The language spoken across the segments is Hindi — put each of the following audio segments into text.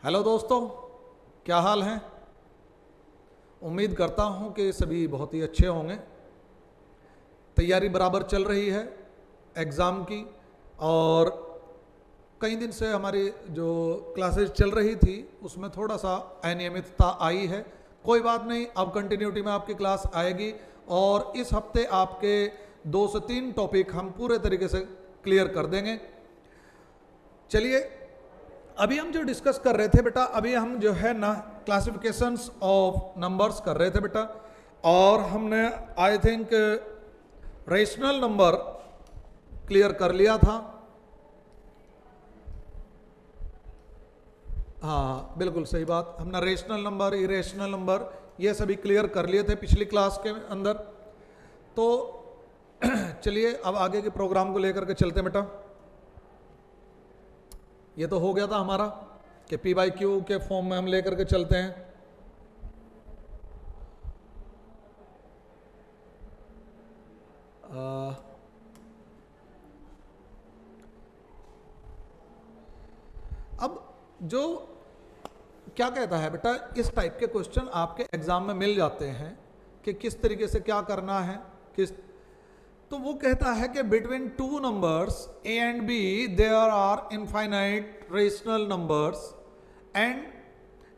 हेलो दोस्तों, क्या हाल है। उम्मीद करता हूं कि सभी बहुत ही अच्छे होंगे। तैयारी बराबर चल रही है एग्ज़ाम की, और कई दिन से हमारी जो क्लासेस चल रही थी उसमें थोड़ा सा अनियमितता आई है। कोई बात नहीं, अब कंटिन्यूटी में आपकी क्लास आएगी और इस हफ्ते आपके 2 से 3 टॉपिक हम पूरे तरीके से क्लियर कर देंगे। चलिए, अभी हम जो डिस्कस कर रहे थे बेटा, अभी हम जो है ना क्लासिफिकेशंस ऑफ नंबर्स कर रहे थे बेटा, और हमने I think rational number clear कर लिया था। हाँ बिल्कुल सही बात, हमने रेशनल नंबर, इरेशनल नंबर ये सभी क्लियर कर लिए थे पिछली क्लास के अंदर। तो चलिए अब आगे के प्रोग्राम को लेकर के चलते हैं बेटा। ये तो हो गया था हमारा कि पी बाई क्यू के फॉर्म में हम लेकर के चलते हैं। अब जो क्या कहता है बेटा, इस टाइप के क्वेश्चन आपके एग्जाम में मिल जाते हैं कि किस तरीके से क्या करना है, किस तो वो कहता है कि between two numbers A and B there are infinite rational numbers and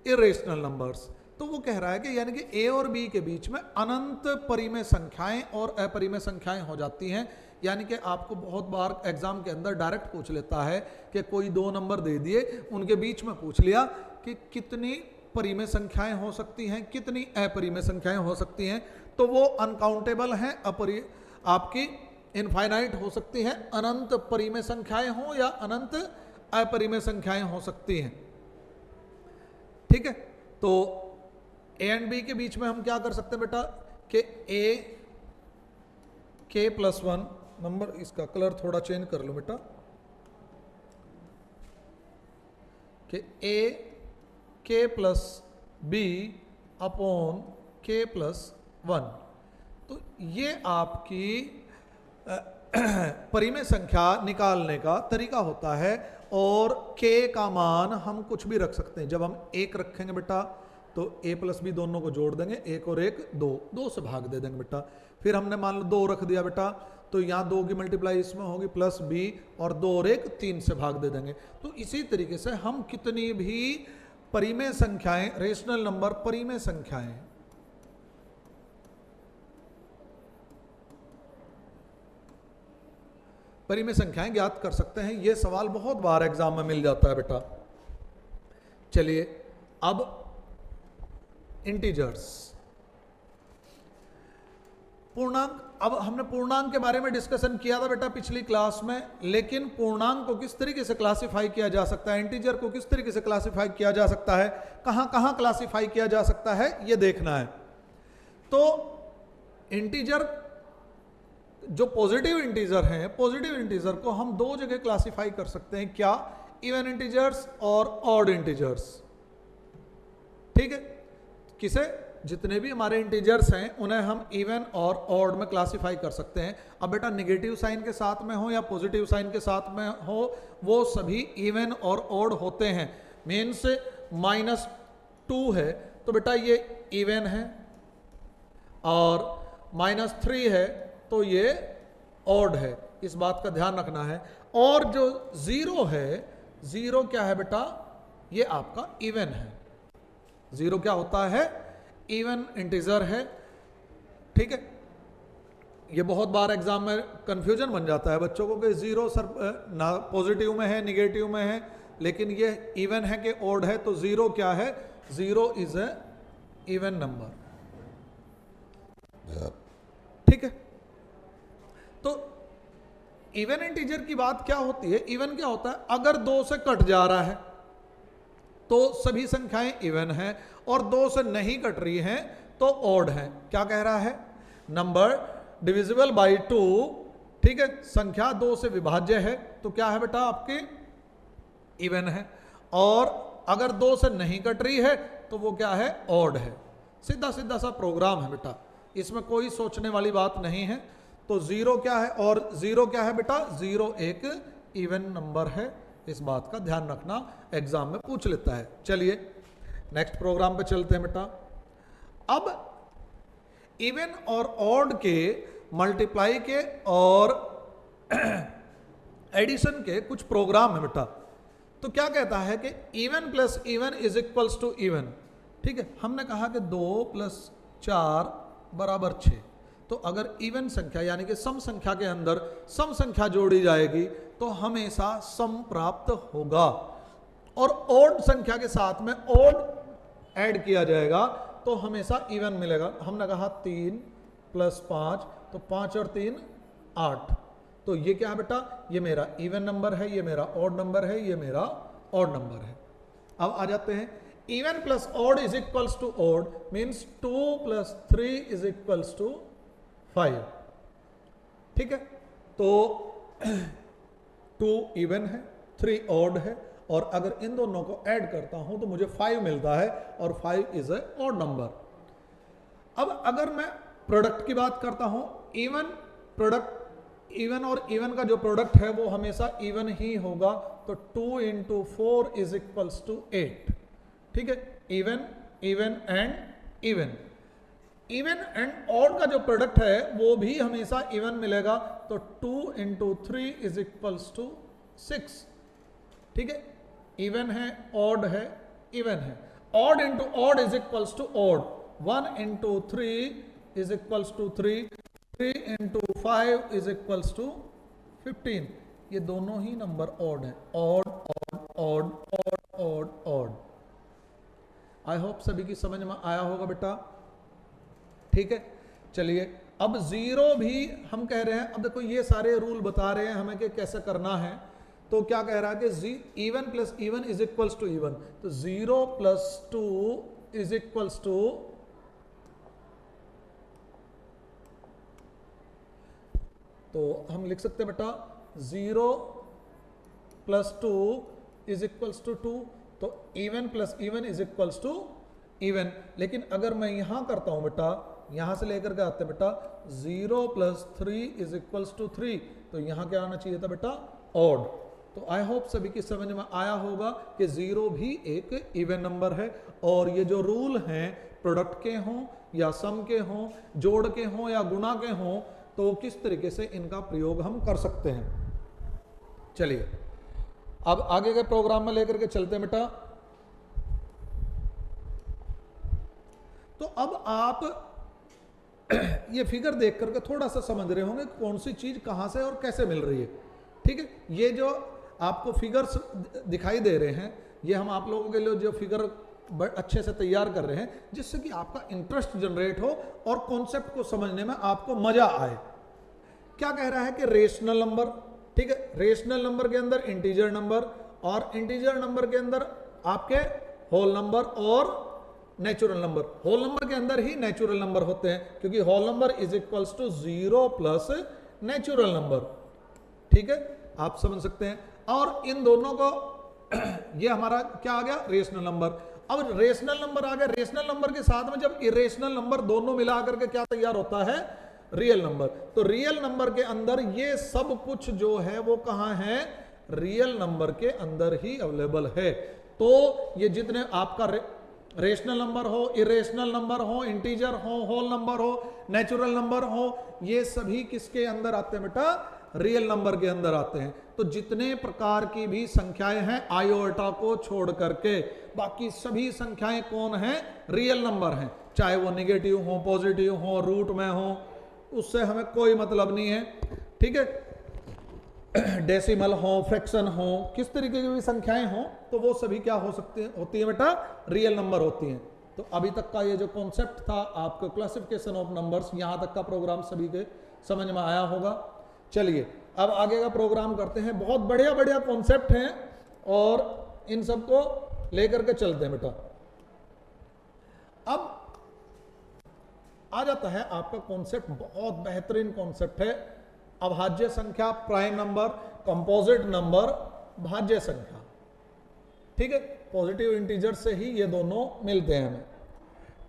irrational numbers. तो वो कह रहा है कि यानी कि ए और बी के बीच में अनंत परिमेय संख्याएं और अपरिमेय संख्याएं हो जाती हैं। यानी कि आपको बहुत बार एग्जाम के अंदर डायरेक्ट पूछ लेता है कि कोई 2 नंबर दे दिए, उनके बीच में पूछ लिया कि कितनी परिमेय संख्याएं हो सकती हैं, कितनी अपरिमेय संख्याएं हो सकती हैं। तो वो अनकाउंटेबल हैं, आपकी इनफाइनाइट हो सकती है, अनंत परिमेय संख्याएं हो या अनंत अपरिमेय संख्याएं हो सकती हैं। ठीक है, तो ए एंड बी के बीच में हम क्या कर सकते हैं बेटा कि ए के प्लस 1 नंबर, इसका कलर थोड़ा चेंज कर लो बेटा, कि ए के प्लस बी अपॉन के प्लस 1। तो ये आपकी परिमेय संख्या निकालने का तरीका होता है। और k का मान हम कुछ भी रख सकते हैं। जब हम 1 रखेंगे बेटा तो a प्लस बी दोनों को जोड़ देंगे, 1 और 1 2, 2 से भाग दे देंगे बेटा। फिर हमने मान लो 2 रख दिया बेटा, तो यहाँ 2 की मल्टीप्लाई इसमें होगी प्लस b, और 2 और 1 3 से भाग दे देंगे। तो इसी तरीके से हम कितनी भी परिमेय संख्याएं, रेशनल नंबर परिमेय संख्याएं, परिमेय संख्याएं ज्ञात कर सकते हैं। यह सवाल बहुत बार एग्जाम में मिल जाता है बेटा। चलिए अब इंटीजर्स, पूर्णांक। अब हमने पूर्णांक के बारे में डिस्कशन किया था बेटा पिछली क्लास में, लेकिन पूर्णांक को किस तरीके से क्लासिफाई किया जा सकता है, इंटीजर को किस तरीके से क्लासिफाई किया जा सकता है, कहां कहां क्लासिफाई किया जा सकता है, यह देखना है। तो इंटीजर जो पॉजिटिव इंटीजर हैं, पॉजिटिव इंटीजर को हम 2 जगह क्लासिफाई कर सकते हैं। क्या? इवन इंटीजर्स और ऑड इंटीजर्स। ठीक है, किसे? जितने भी हमारे इंटीजर्स हैं उन्हें हम इवन और ऑड में क्लासिफाई कर सकते हैं। अब बेटा नेगेटिव साइन के साथ में हो या पॉजिटिव साइन के साथ में हो, वो सभी इवन और ऑड होते हैं। मीन्स -2 है तो बेटा ये इवन है, और -3 है तो ये ऑड है। इस बात का ध्यान रखना है। और जो 0 है, 0 क्या है बेटा? ये आपका इवन है। 0 क्या होता है? इवन इंटीजर है। ठीक है, ये बहुत बार एग्जाम में कंफ्यूजन बन जाता है बच्चों को कि 0 सर ना पॉजिटिव में है, निगेटिव में है, लेकिन ये इवन है कि ऑड है। तो 0 क्या है? 0 इज ए इवन नंबर। ठीक है, तो इवन इंटीजर की बात क्या होती है? इवन क्या होता है? अगर 2 से कट जा रहा है तो सभी संख्याएं इवन हैं, और 2 से नहीं कट रही हैं तो ऑड है। क्या कह रहा है? नंबर डिविजिबल बाय 2, ठीक है, संख्या 2 से विभाज्य है, तो क्या है बेटा? आपके इवन है। और अगर 2 से नहीं कट रही है तो वो क्या है? ऑड है। सीधा सीधा सा प्रोग्राम है बेटा, इसमें कोई सोचने वाली बात नहीं है। तो 0 क्या है? और 0 क्या है बेटा? 0 एक इवन नंबर है, इस बात का ध्यान रखना, एग्जाम में पूछ लेता है। चलिए नेक्स्ट प्रोग्राम पे चलते हैं बेटा। अब इवन और ऑड के मल्टीप्लाई के और एडिशन के कुछ प्रोग्राम है बेटा। तो क्या कहता है कि even plus even is equals to even. ठीक है, हमने कहा कि 2 + 4 = 6। तो अगर इवन संख्या यानी कि सम संख्या के अंदर सम संख्या जोड़ी जाएगी तो हमेशा सम प्राप्त होगा, और ओड संख्या के साथ में ओड ऐड किया जाएगा तो हमेशा इवन मिलेगा। हमने कहा 3 + 5, तो 5 और 3 8। तो ये क्या है बेटा, ये मेरा इवन नंबर है, ये मेरा ऑड नंबर है, ये मेरा ऑड नंबर है। अब आ जाते हैं, even plus odd is equals to odd means 2 + 3 is equals to 5। ठीक है, तो 2 इवन है, 3 ऑड है, और अगर इन दोनों को ऐड करता हूं तो मुझे 5 मिलता है, और 5 इज ए ऑड नंबर। अब अगर मैं प्रोडक्ट की बात करता हूं, इवन प्रोडक्ट, इवन और इवन का जो प्रोडक्ट है वो हमेशा इवन ही होगा, तो 2 × 4 इज इक्वल्स टू 8। ठीक है, even even and even. Even and odd का जो प्रोडक्ट है वो भी हमेशा इवन मिलेगा, तो 2 × 3 इज इक्वल्स टू 6। ठीक है, इवन है, ऑड है, इवन है। Odd into odd is equals to odd. 1 × 3 is equals to 3, 3 × 5 is equals to 15। ये दोनों ही नंबर ऑड है, odd odd odd odd odd odd. I hope सभी की समझ में आया होगा बेटा। ठीक है, चलिए अब जीरो भी हम कह रहे हैं। अब देखो ये सारे रूल बता रहे हैं हमें कि कैसे करना है। तो क्या कह रहा है कि even plus even is equals to even, तो 0 + 2 इज इक्वल्स टू, तो हम लिख सकते हैं बेटा 0 + 2 इज इक्वल्स टू 2, तो even plus even is equals to even. लेकिन अगर मैं यहां करता हूं बेटा, यहां से लेकर के आते हैं बेटा 0 + 3 इज इक्वल्स टू 3, तो यहां क्या आना चाहिए था बेटा, ऑड। तो आई होप सभी की समझ में आया होगा कि 0 भी एक इवन नंबर है, और ये जो रूल हैं प्रोडक्ट के हों या सम के हों, जोड़ के हों या गुणा के हों, तो किस तरीके से इनका प्रयोग हम कर सकते हैं। चलिए अब आगे के प्रोग्राम में लेकर के चलते हैं बेटा। तो अब आप ये फिगर देख करके थोड़ा सा समझ रहे होंगे कौन सी चीज कहां से और कैसे मिल रही है। ठीक है, ये जो आपको फिगर्स दिखाई दे रहे हैं, ये हम आप लोगों के लिए जो फिगर अच्छे से तैयार कर रहे हैं, जिससे कि आपका इंटरेस्ट जनरेट हो और कॉन्सेप्ट को समझने में आपको मजा आए। क्या कह रहा है कि रेशनल नंबर, ठीक है, रेशनल नंबर के अंदर इंटीजर नंबर, और इंटीजर नंबर के अंदर आपके होल नंबर और नेचुरल नंबर। होल नंबर के अंदर ही नेचुरल नंबर होते हैं, क्योंकि whole number is equals to 0 + natural number. ठीक है, आप समझ सकते हैं। और इन दोनों को ये हमारा क्या आ गया, रेशनल नंबर। अब रेशनल नंबर आ गया, रेशनल नंबर के साथ में जब इरेशनल नंबर दोनों मिला करके क्या तैयार होता है, रियल नंबर। तो रियल नंबर के अंदर ये सब कुछ जो है वो कहां है, रियल नंबर के अंदर ही अवेलेबल है। तो ये जितने आपका रेशनल नंबर हो, इरेशनल नंबर हो, इंटीजर हो, होल नंबर हो, नेचुरल नंबर हो, ये सभी किसके अंदर आते हैं बेटा, रियल नंबर के अंदर आते हैं। तो जितने प्रकार की भी संख्याएं हैं आयोटा को छोड़ करके बाकी सभी संख्याएं कौन हैं, रियल नंबर हैं। चाहे वो निगेटिव हो, पॉजिटिव हो, रूट में हो, उससे हमें कोई मतलब नहीं है। ठीक है, डेसिमल हो, फ्रैक्शन हो, किस तरीके की भी संख्याएं हो, तो वो सभी क्या हो सकते हैं, होती है बेटा, रियल नंबर होती हैं। तो अभी तक का ये जो कॉन्सेप्ट था आपको क्लासिफिकेशन ऑफ नंबर्स, यहां तक का प्रोग्राम सभी के समझ में आया होगा। चलिए अब आगे का प्रोग्राम करते हैं। बहुत बढ़िया बढ़िया कॉन्सेप्ट हैं और इन सबको लेकर के चलते हैं बेटा। अब आ जाता है आपका कॉन्सेप्ट, बहुत बेहतरीन कॉन्सेप्ट है, अभाज्य संख्या, प्राइम नंबर, कंपोजिट नंबर, भाज्य संख्या। ठीक है, पॉजिटिव इंटीजर से ही ये दोनों मिलते हैं हमें।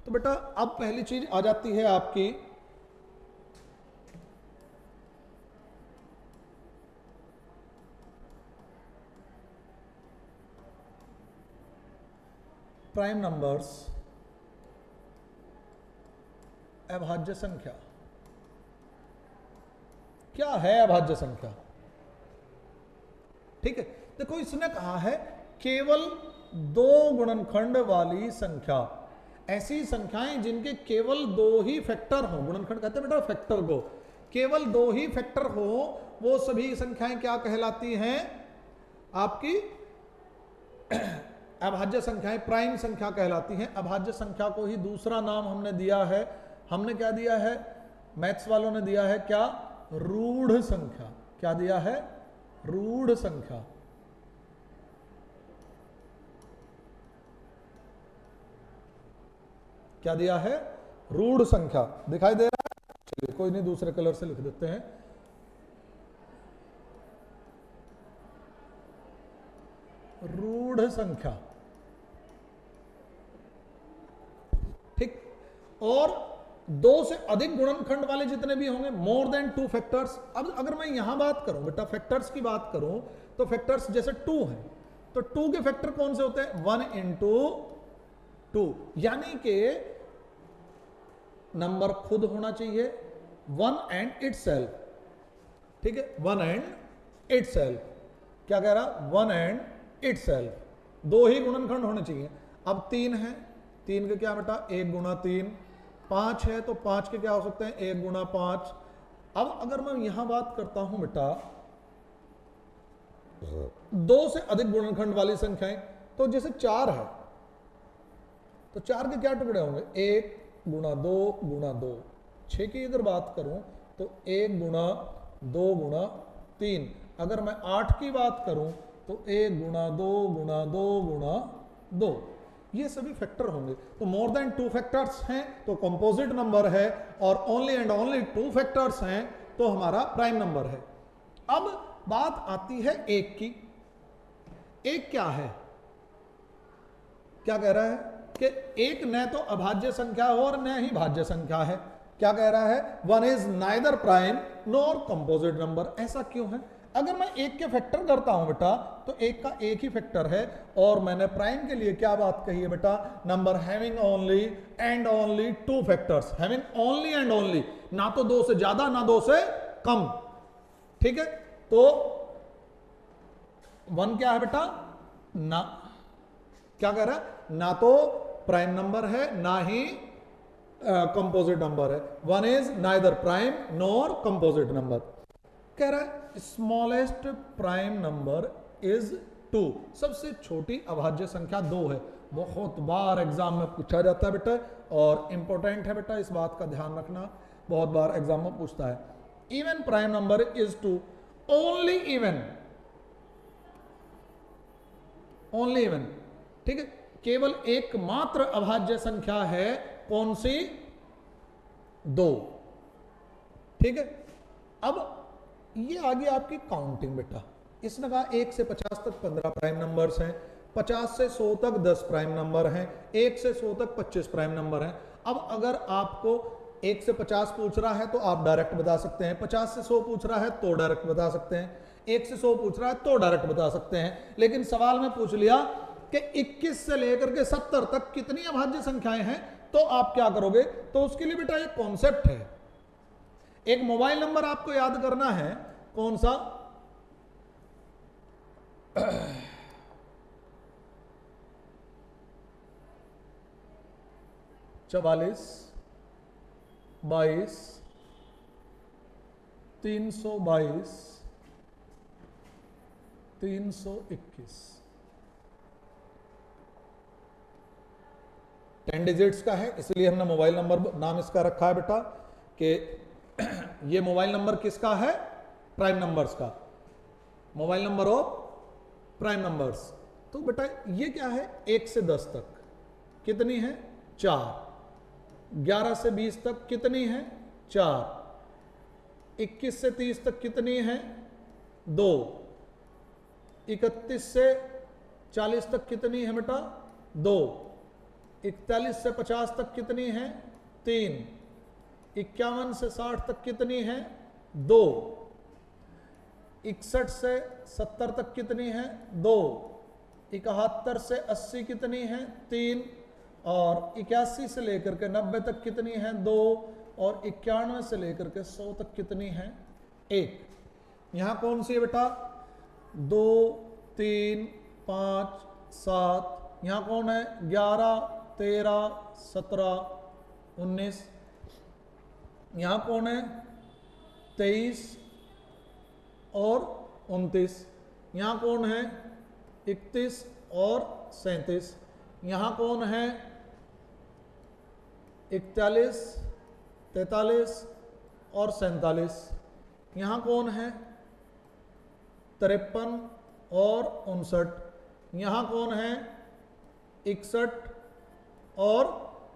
तो बेटा अब पहली चीज आ जाती है आपकी प्राइम नंबर्स अभाज्य संख्या। क्या है अभाज्य संख्या? ठीक है, देखो इसने कहा है केवल दो गुणनखंड वाली संख्या, ऐसी संख्याएं जिनके केवल दो ही फैक्टर हो, गुणनखंड कहते हैं बेटा फैक्टर को, केवल दो ही फैक्टर हो, वो सभी संख्याएं क्या कहलाती हैं? आपकी अभाज्य संख्याएं प्राइम संख्या कहलाती हैं। अभाज्य संख्या को ही दूसरा नाम हमने दिया है, हमने क्या दिया है? मैथ्स वालों ने दिया है क्या? रूढ़ संख्या। क्या दिया है? रूढ़ संख्या। क्या दिया है? रूढ़ संख्या। दिखाई दे रहा है? चलिए कोई नहीं, दूसरे कलर से लिख देते हैं। रूढ़ संख्या। ठीक। और दो से अधिक गुणनखंड वाले जितने भी होंगे, मोर देन टू फैक्टर्स। अब अगर मैं यहां बात करूं बेटा, फैक्टर्स की बात करूं, तो फैक्टर्स जैसे 2 है, तो 2 के फैक्टर कौन से होते हैं? 1 इंटू 2, यानी कि नंबर खुद होना चाहिए 1 एंड इटसेल्फ। ठीक है, 1 एंड इटसेल्फ। क्या कह रहा? 1 एंड इटसेल्फ। दो ही गुणनखंड होने चाहिए। अब 3 है, 3 के क्या बेटा? 1 गुणा 3। 5 है तो 5 के क्या हो सकते हैं? 1 गुणा 5। अब अगर मैं यहां बात करता हूं बेटा दो से अधिक गुणनखंड वाली संख्याएं, तो जैसे 4 है, तो 4 के क्या टुकड़े होंगे? 1 गुणा 2 गुणा 2। 6 की अगर बात करूं तो 1 गुणा 2 गुणा 3। अगर मैं 8 की बात करूं तो 1 गुणा 2 गुणा 2 गुणा 2। ये सभी फैक्टर होंगे। तो मोर देन 2 फैक्टर्स हैं तो कंपोजिट नंबर है, और ओनली एंड ओनली 2 फैक्टर्स हैं तो हमारा प्राइम नंबर है। अब बात आती है 1 की। 1 क्या है? क्या कह रहा है कि 1 न तो अभाज्य संख्या हो और न ही भाज्य संख्या है। क्या कह रहा है? 1 is neither prime nor composite number. ऐसा क्यों है? अगर मैं 1 के फैक्टर करता हूं बेटा, तो 1 का एक ही फैक्टर है, और मैंने प्राइम के लिए क्या बात कही है बेटा? Number having only and only 2 factors. Having only and only, ना तो 2 से ज्यादा ना 2 से कम। ठीक है, तो 1 क्या है बेटा? ना, क्या कह रहा है? ना तो प्राइम नंबर है ना ही कंपोजिट नंबर है। 1 is neither prime nor composite number. कह रहा है स्मॉलेस्ट प्राइम नंबर इज 2। सबसे छोटी अभाज्य संख्या 2 है। बहुत बार एग्जाम में पूछा जाता है बेटा, और इंपॉर्टेंट है बेटा, इस बात का ध्यान रखना, बहुत बार एग्जाम में पूछता है। Even prime number is 2, only even, only even. ठीक है, केवल एकमात्र अभाज्य संख्या है कौन सी? 2। ठीक है, अब ये आ गई आपकी काउंटिंग बेटा। इसने कहा 1 से 50 तक 15 प्राइम नंबर्स हैं, 50 से 100 तक 10 प्राइम नंबर हैं, 1 से 100 तक 25 प्राइम नंबर हैं। अब अगर आपको 1 से 50 पूछ रहा है तो आप डायरेक्ट बता सकते हैं, 50 से 100 पूछ रहा है तो डायरेक्ट बता सकते हैं, 1 से 100 पूछ रहा है तो डायरेक्ट बता सकते हैं। लेकिन सवाल में पूछ लिया कि 21 से लेकर के 70 तक कितनी अभाज्य संख्याएं हैं, तो आप क्या करोगे? तो उसके लिए बेटा एक कॉन्सेप्ट है, एक मोबाइल नंबर आपको याद करना है। कौन सा? 44 22 322 321। 10 डिजिट्स का है, इसलिए हमने मोबाइल नंबर नाम इसका रखा है बेटा कि ये मोबाइल नंबर किसका है? प्राइम नंबर्स का। Mobile number of prime numbers. तो बेटा ये क्या है? 1 से 10 तक कितनी है? 4। 11 से 20 तक कितनी है? 4। 21 से 30 तक कितनी है? 2। 31 से 40 तक कितनी है बेटा? 2। 41 से 50 तक कितनी है? 3। 51 से 60 तक कितनी है? 2। 61 से 70 तक कितनी है? 2। 71 से 80 कितनी है 3, और 81 से लेकर के 90 तक कितनी है 2, और 91 से लेकर के 100 तक कितनी है 1। यहाँ कौन सी है बेटा 2 3 5 7, यहाँ कौन है 11 13 17 19, यहाँ कौन है 23 और 29, यहाँ कौन है 31 और 37, यहाँ कौन है 41 43 और 47, यहाँ कौन है 53 और 59, यहाँ कौन है 61 और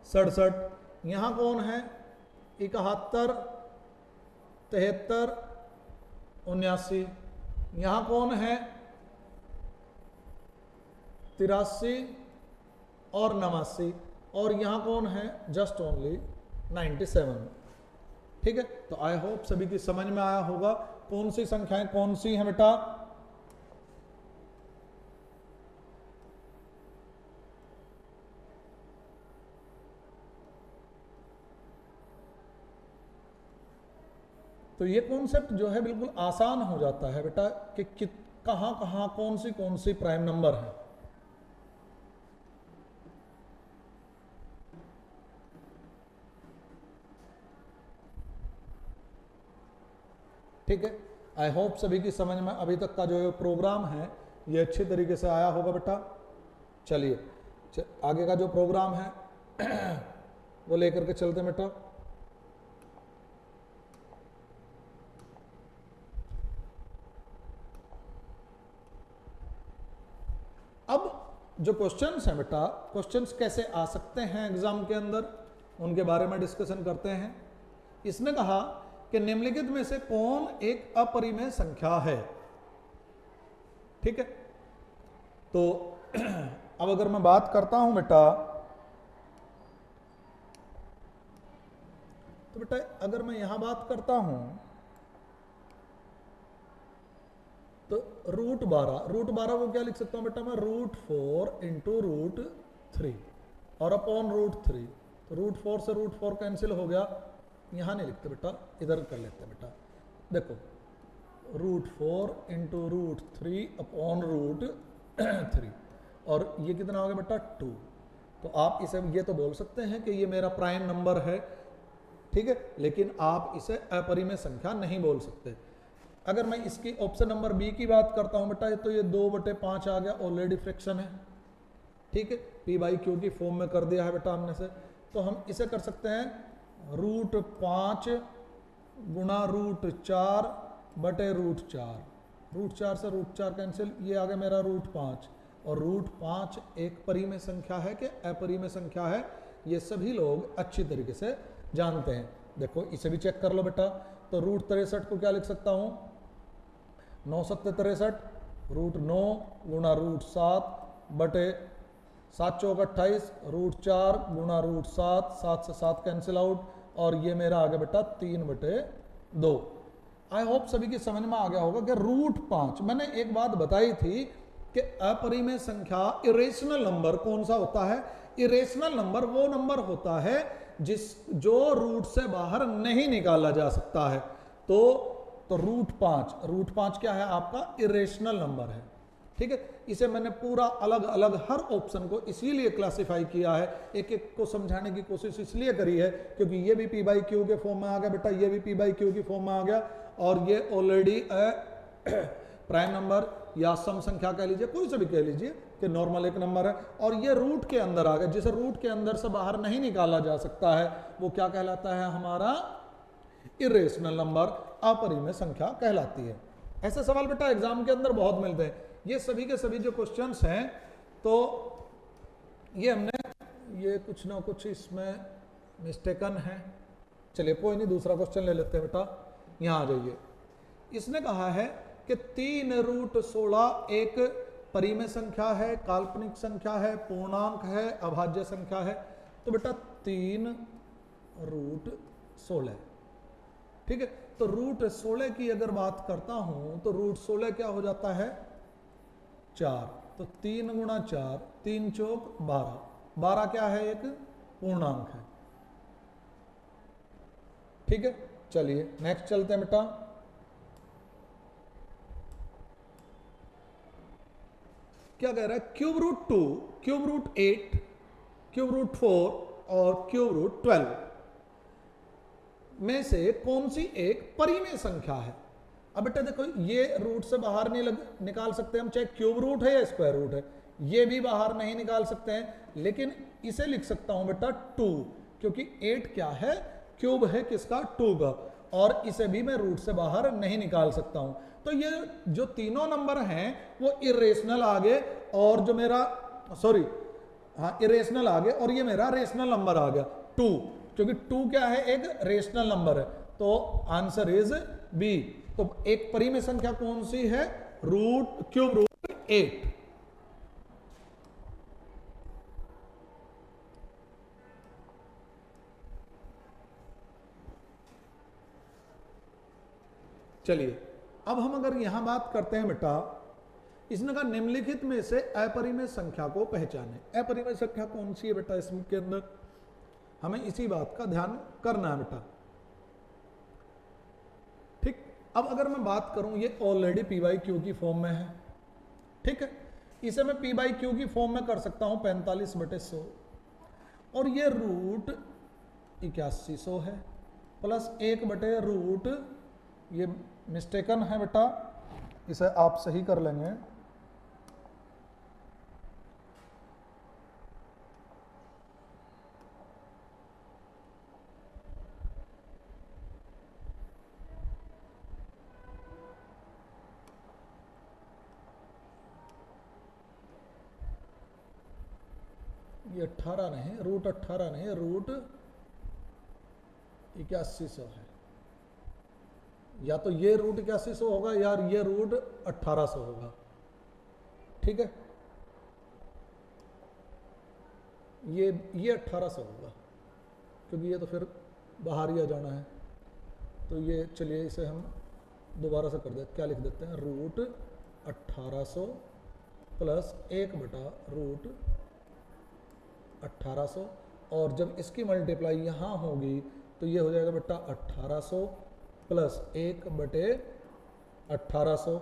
67, यहाँ कौन है 71 73 79, यहाँ कौन है 83 और 89, और यहाँ कौन है जस्ट ओनली 97। ठीक है, तो आई होप सभी की समझ में आया होगा कौन सी संख्याएं कौन सी हैं बेटा। तो ये कॉन्सेप्ट जो है बिल्कुल आसान हो जाता है बेटा कि कहां कहां कौन सी प्राइम नंबर है। ठीक है, आई होप सभी की समझ में अभी तक का जो प्रोग्राम है ये अच्छे तरीके से आया होगा बेटा। चलिए आगे का जो प्रोग्राम है वो लेकर के चलते हैं बेटा। अब जो क्वेश्चंस हैं बेटा, क्वेश्चंस कैसे आ सकते हैं एग्जाम के अंदर, उनके बारे में डिस्कशन करते हैं। इसने कहा कि निम्नलिखित में से कौन एक अपरिमेय संख्या है। ठीक है, तो अब अगर मैं बात करता हूं बेटा, तो बेटा अगर मैं यहां बात करता हूं तो √12 को क्या लिख सकता हूं बेटा मैं √4 इंटू √3 और अपॉन √3। तो √4 से √4 कैंसिल हो गया, यहां नहीं लिखते बेटा, इधर कर लेते बेटा। देखो √4 इंटू √3 अपॉन √3, और ये कितना हो गया बेटा 2। तो आप इसे ये तो बोल सकते हैं कि ये मेरा प्राइम नंबर है, ठीक है, लेकिन आप इसे अपरिमेय संख्या नहीं बोल सकते। अगर मैं इसकी ऑप्शन नंबर बी की बात करता हूं बेटा, तो ये 2/5 आ गया, ऑलरेडी फ्रैक्शन है। ठीक है, p/q की फॉर्म में कर दिया है बेटा हमने से। तो हम इसे कर सकते हैं √5 गुणा √4 बटे √4। √4 से √4 कैंसिल, ये आ गया मेरा √5। और √5 एक परिमेय संख्या है कि अपरिमेय संख्या है, ये सभी लोग अच्छी तरीके से जानते हैं। देखो इसे भी चेक कर लो बेटा। तो √63 को क्या लिख सकता हूँ 9 7 63, √9 गुणा √7 बटे 7 चौक 28, √4 गुणा √7, 7 से 7 कैंसिल आउट, और ये मेरा आ गया बेटा 3/2। आई होप सभी की समझ में आ गया होगा कि √5, मैंने एक बात बताई थी कि अपरिमेय संख्या इरेशनल नंबर कौन सा होता है। इरेशनल नंबर वो नंबर होता है जो रूट से बाहर नहीं निकाला जा सकता है। तो √5 क्या है आपका इरेशनल नंबर है। ठीक है, इसे मैंने पूरा अलग अलग हर ऑप्शन को इसीलिए क्लासिफाई किया है, एक एक को समझाने की कोशिश इसलिए करी है क्योंकि ये भी p/q के फॉर्म में आ गया बेटा, ये भी p/q की फॉर्म में आ गया, और ये ऑलरेडी प्राइम नंबर या सम संख्या कह लीजिए, कोई से भी कह लीजिए कि नॉर्मल एक नंबर है, और ये रूट के अंदर आ गया। जिसे रूट के अंदर से बाहर नहीं निकाला जा सकता है वो क्या कहलाता है हमारा इरेशनल नंबर, अपरिमेय संख्या कहलाती है। ऐसे सवाल बेटा एग्जाम के अंदर बहुत मिलते हैं। ये सभी के सभी जो क्वेश्चंस हैं, तो ये हमने ये कुछ ना कुछ इसमें मिस्टेकन है। चलिए कोई नहीं, दूसरा क्वेश्चन ले लेते हैं बेटा। यहाँ आ जाइए। इसने कहा है कि 3√16 एक परिमेय संख्या है, काल्पनिक संख्या है, पूर्णांक है, अभाज्य संख्या है। तो बेटा 3√16, ठीक है। तो √16 की अगर बात करता हूं तो √16 क्या हो जाता है 4। तो 3 गुणा 4, 3 चौक 12, 12 क्या है? एक पूर्णांक है। ठीक है, चलिए नेक्स्ट चलते हैं बेटा। क्या कह रहा है? Cube root 2, cube root 8, cube root 4 और क्यूब रूट 12 में से कौन सी एक परिमेय संख्या है? अब बेटा देखो, ये रूट से बाहर नहीं निकाल सकते हम, चाहे क्यूब रूट है या स्क्वायर रूट है, ये भी बाहर नहीं निकाल सकते हैं, लेकिन इसे लिख सकता हूं बेटा 2, क्योंकि 8 क्या है? क्यूब है किसका? 2 का, और इसे भी मैं रूट से बाहर नहीं निकाल सकता हूं। तो ये जो तीनों नंबर हैं वो इरेशनल आ गए, और जो मेरा इरेशनल आ गए, और ये मेरा रेशनल नंबर आ गया 2, क्योंकि 2 क्या है? एक रेशनल नंबर है। तो आंसर इज बी। तो एक परिमेय संख्या कौन सी है? Cube root 8। चलिए अब हम अगर यहां बात करते हैं बेटा, इसने कहा निम्नलिखित में से अपरिमेय संख्या को पहचाने। अपरिमेय संख्या कौन सी है बेटा? इसके अंदर हमें इसी बात का ध्यान करना है बेटा। ठीक, अब अगर मैं बात करूं, ये ऑलरेडी पी बाई क्यू की फॉर्म में है। ठीक है, इसे मैं पी बाई क्यू की फॉर्म में कर सकता हूं 45/100, और ये रूट 8100 है, प्लस 1/रूट, ये मिस्टेकन है बेटा, इसे आप सही कर लेंगे। ये 18 नहीं, रूट 18 नहीं, रूट 8100 है। या तो ये रूट 8100 होगा, या ये रूट 1800 होगा। ठीक है, ये 1800 होगा, क्योंकि ये तो फिर बाहर ही आ जाना है। तो ये चलिए इसे हम दोबारा से कर देते, क्या लिख देते हैं? रूट 1800 प्लस 1/रूट 1800, और जब इसकी मल्टीप्लाई यहाँ होगी तो ये हो जाएगा बेटा 1800 प्लस 1/1800,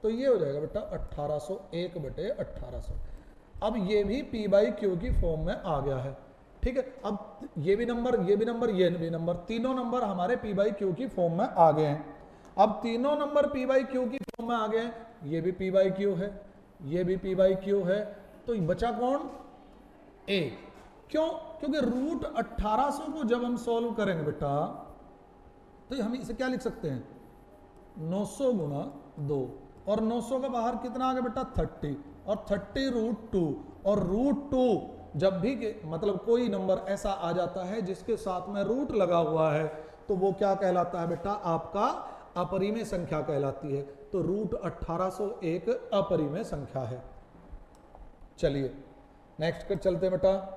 तो ये हो जाएगा बेटा 1800 1/1800। अब ये भी पी बाई क्यू की फॉर्म में आ गया है। ठीक है, अब ये भी नंबर, ये भी नंबर, ये भी नंबर, तीनों नंबर हमारे पी बाई क्यू की फॉर्म में आ गए हैं। अब तीनों नंबर पी बाई क्यू की फॉर्म में आ गए हैं, ये भी पी बाई क्यू है, ये भी पी बाई क्यू है, तो बचा कौन? ए। क्यों? क्योंकि रूट 1800 को जब हम सॉल्व करेंगे बेटा, तो हम इसे क्या लिख सकते हैं? 900 गुणा 2, और 900 का बाहर कितना आ गया बेटा? 30, और 30 रूट 2, और रूट 2 जब भी मतलब कोई नंबर ऐसा आ जाता है जिसके साथ में रूट लगा हुआ है, तो वो क्या कहलाता है बेटा? आपका अपरिमेय संख्या कहलाती है। तो रूट 1800 एक अपरिमेय संख्या है। चलिए नेक्स्ट कर चलते बेटा।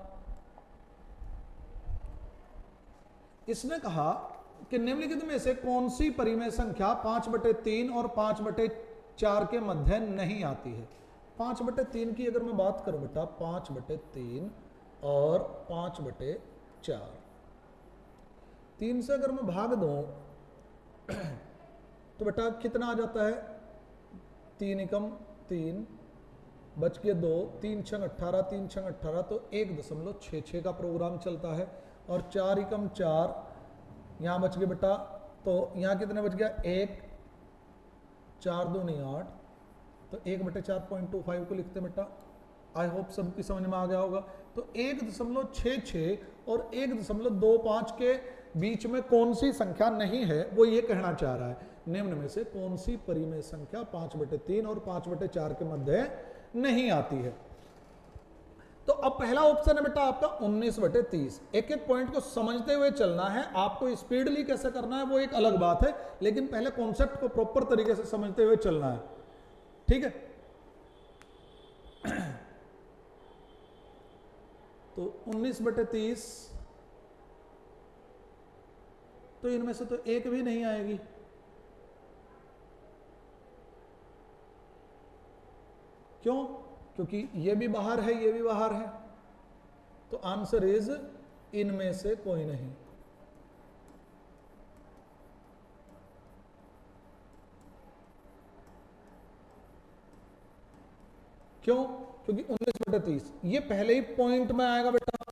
इसने कहा कि निम्नलिखित में से कौन सी परिमेय संख्या 5/3 और 5/4 के मध्य नहीं आती है? 5/3 की अगर मैं बात करूं बेटा, 5/3 और 5/4, 3 से अगर मैं भाग दूं तो बेटा कितना आ जाता है? 3 एकम 3, बच के 2, 3 छंग 18, 3 छंग 18, तो 1.66 का प्रोग्राम चलता है। और 4 एकम 4, यहाँ बच गए बेटा, तो यहाँ कितने बच गया? 1, 4 दूनी 8, तो 1/4.25 को लिखते हैं बेटा। आई होप सबकी समझ में आ गया होगा। तो 1.66 और 1.25 के बीच में कौन सी संख्या नहीं है, वो ये कहना चाह रहा है। निम्न में से कौन सी परिमेय संख्या 5/3 और 5/4 के मध्य नहीं आती है? तो अब पहला ऑप्शन है बेटा आपका 19/30। एक एक पॉइंट को समझते हुए चलना है, आपको स्पीडली कैसे करना है वो एक अलग बात है, लेकिन पहले कॉन्सेप्ट को प्रॉपर तरीके से समझते हुए चलना है। ठीक है, तो 19/30, तो इनमें से तो एक भी नहीं आएगी। क्यों? क्योंकि ये भी बाहर है, ये भी बाहर है, तो आंसर इज इनमें से कोई नहीं। क्यों? क्योंकि 19/30 ये पहले ही पॉइंट में आएगा बेटा,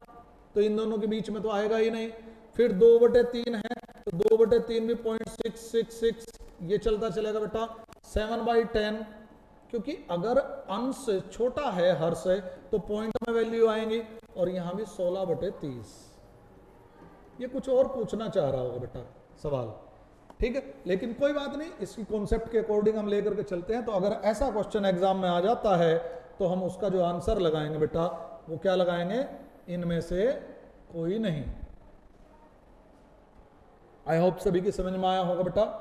तो इन दोनों के बीच में तो आएगा ही नहीं। फिर 2/3 है, तो 2/3 भी 0.666 ये चलता चलेगा बेटा। 7/10, क्योंकि अगर अंश छोटा है हर से तो पॉइंट में वैल्यू आएंगी, और यहां भी 16/30। ये कुछ और पूछना चाह रहा होगा बेटा सवाल, ठीक है, लेकिन कोई बात नहीं, इसकी कॉन्सेप्ट के अकॉर्डिंग हम लेकर के चलते हैं। तो अगर ऐसा क्वेश्चन एग्जाम में आ जाता है तो हम उसका जो आंसर लगाएंगे बेटा वो क्या लगाएंगे, इनमें से कोई नहीं। आई होप सभी की समझ में आया होगा बेटा।